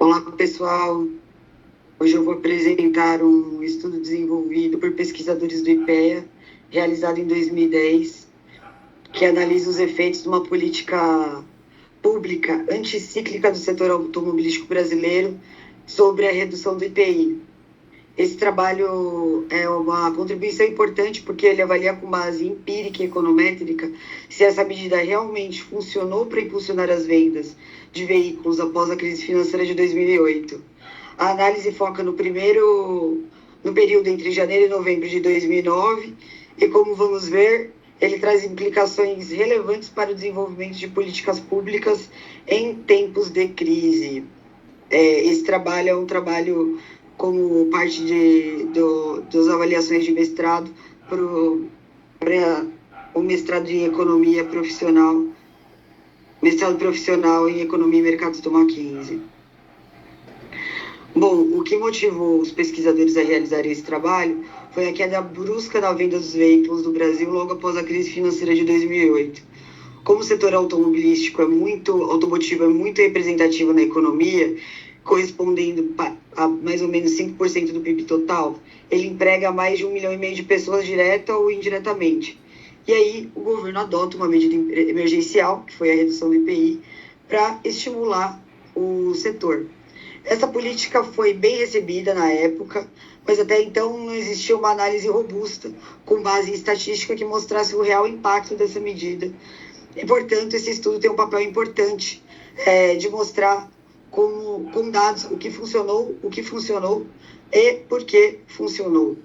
Olá, pessoal. Hoje eu vou apresentar um estudo desenvolvido por pesquisadores do IPEA, realizado em 2010, que analisa os efeitos de uma política pública anticíclica do setor automobilístico brasileiro sobre a redução do IPI. Esse trabalho é uma contribuição importante porque ele avalia com base empírica e econométrica se essa medida realmente funcionou para impulsionar as vendas de veículos após a crise financeira de 2008. A análise foca no período entre janeiro e novembro de 2009 e, como vamos ver, ele traz implicações relevantes para o desenvolvimento de políticas públicas em tempos de crise. Esse trabalho é um trabalho como parte das avaliações de mestrado para o mestrado em economia profissional, mestrado profissional em economia e mercados do Mackenzie. Bom, o que motivou os pesquisadores a realizarem esse trabalho foi a queda brusca na venda dos veículos do Brasil logo após a crise financeira de 2008. Como o setor automotivo é muito representativo na economia, correspondendo a mais ou menos 5% do PIB total, ele emprega mais de 1,5 milhão de pessoas direta ou indiretamente. E aí o governo adota uma medida emergencial, que foi a redução do IPI, para estimular o setor. Essa política foi bem recebida na época, mas até então não existia uma análise robusta, com base em estatística, que mostrasse o real impacto dessa medida. E, portanto, esse estudo tem um papel importante de mostrar com dados o que funcionou e por que funcionou.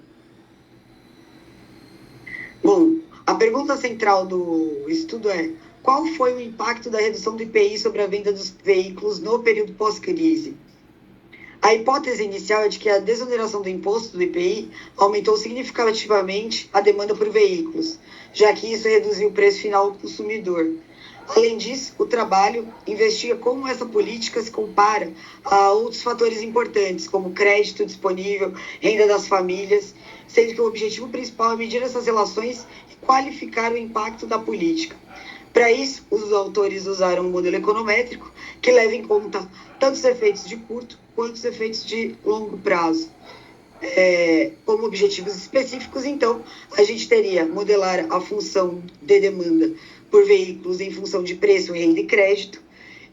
Bom, a pergunta central do estudo é: qual foi o impacto da redução do IPI sobre a venda dos veículos no período pós-crise? A hipótese inicial é de que a desoneração do imposto do IPI aumentou significativamente a demanda por veículos, já que isso reduziu o preço final ao consumidor. Além disso, o trabalho investiga como essa política se compara a outros fatores importantes, como crédito disponível, renda das famílias, sendo que o objetivo principal é medir essas relações e qualificar o impacto da política. Para isso, os autores usaram um modelo econométrico que leva em conta tanto os efeitos de curto quanto os efeitos de longo prazo. Como objetivos específicos, então, a gente teria modelar a função de demanda por veículos em função de preço, renda e crédito,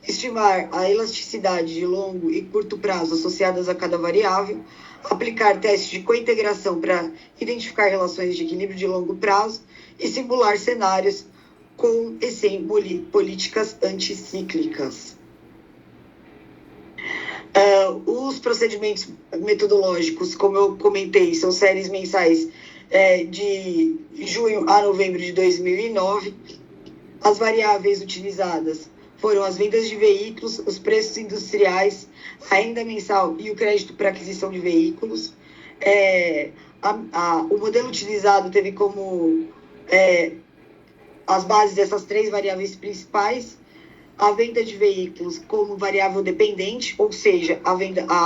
estimar a elasticidade de longo e curto prazo associadas a cada variável, aplicar testes de cointegração para identificar relações de equilíbrio de longo prazo e simular cenários com e sem políticas anticíclicas. Os procedimentos metodológicos, como eu comentei, são séries mensais de junho a novembro de 2009. As variáveis utilizadas foram as vendas de veículos, os preços industriais, a renda mensal e o crédito para aquisição de veículos. O modelo utilizado teve como as bases dessas três variáveis principais: a venda de veículos como variável dependente, ou seja, a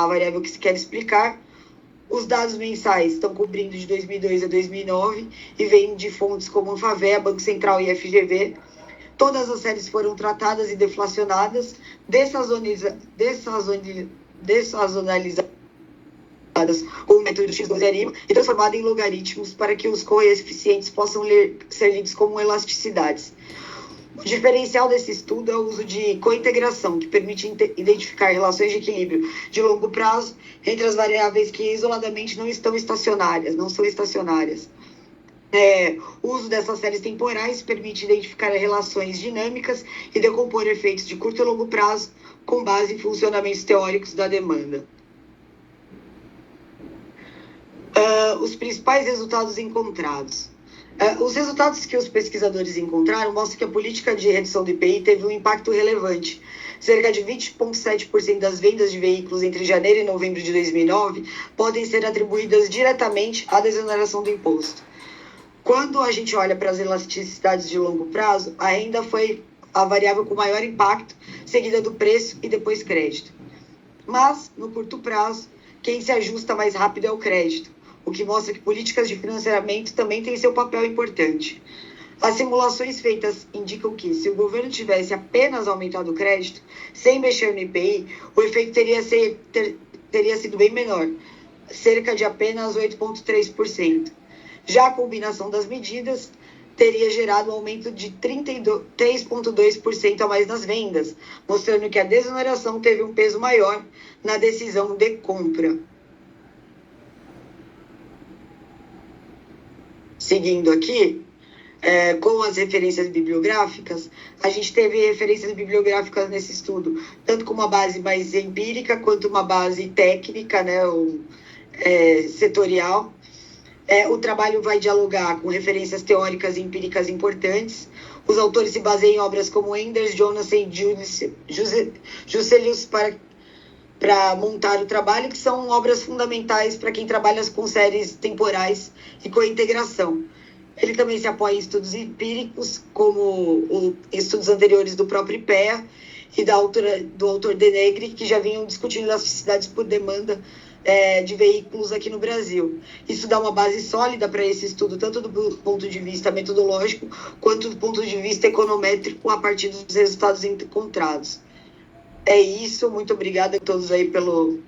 variável que se quer explicar. Os dados mensais estão cobrindo de 2002 a 2009 e vêm de fontes como Anfavea, Banco Central e FGV. Todas as séries foram tratadas e deflacionadas, dessazonalizadas com o método X2 e transformadas em logaritmos para que os coeficientes possam ser lidos como elasticidades. O diferencial desse estudo é o uso de cointegração, que permite identificar relações de equilíbrio de longo prazo entre as variáveis que isoladamente não são estacionárias. O uso dessas séries temporais permite identificar relações dinâmicas e decompor efeitos de curto e longo prazo com base em funcionamentos teóricos da demanda. Os principais resultados encontrados. Os resultados que os pesquisadores encontraram mostram que a política de redução do IPI teve um impacto relevante. Cerca de 20,7% das vendas de veículos entre janeiro e novembro de 2009 podem ser atribuídas diretamente à desoneração do imposto. Quando a gente olha para as elasticidades de longo prazo, a renda foi a variável com maior impacto, seguida do preço e depois crédito. Mas, no curto prazo, quem se ajusta mais rápido é o crédito, o que mostra que políticas de financiamento também têm seu papel importante. As simulações feitas indicam que, se o governo tivesse apenas aumentado o crédito, sem mexer no IPI, o efeito teria sido bem menor, cerca de apenas 8,3%. Já a combinação das medidas teria gerado um aumento de 3,2% a mais nas vendas, mostrando que a desoneração teve um peso maior na decisão de compra. Seguindo aqui, com as referências bibliográficas, a gente teve referências bibliográficas nesse estudo, tanto com uma base mais empírica, quanto uma base técnica, né, setorial. O trabalho vai dialogar com referências teóricas e empíricas importantes. Os autores se baseiam em obras como Enders, Jonas e Jusselius para montar o trabalho, que são obras fundamentais para quem trabalha com séries temporais e com a integração. Ele também se apoia em estudos empíricos, como estudos anteriores do próprio IPEA e do autor Denegri, que já vinham discutindo elasticidades por demanda de veículos aqui no Brasil. Isso dá uma base sólida para esse estudo, tanto do ponto de vista metodológico, quanto do ponto de vista econométrico, a partir dos resultados encontrados. É isso, muito obrigada a todos aí pelo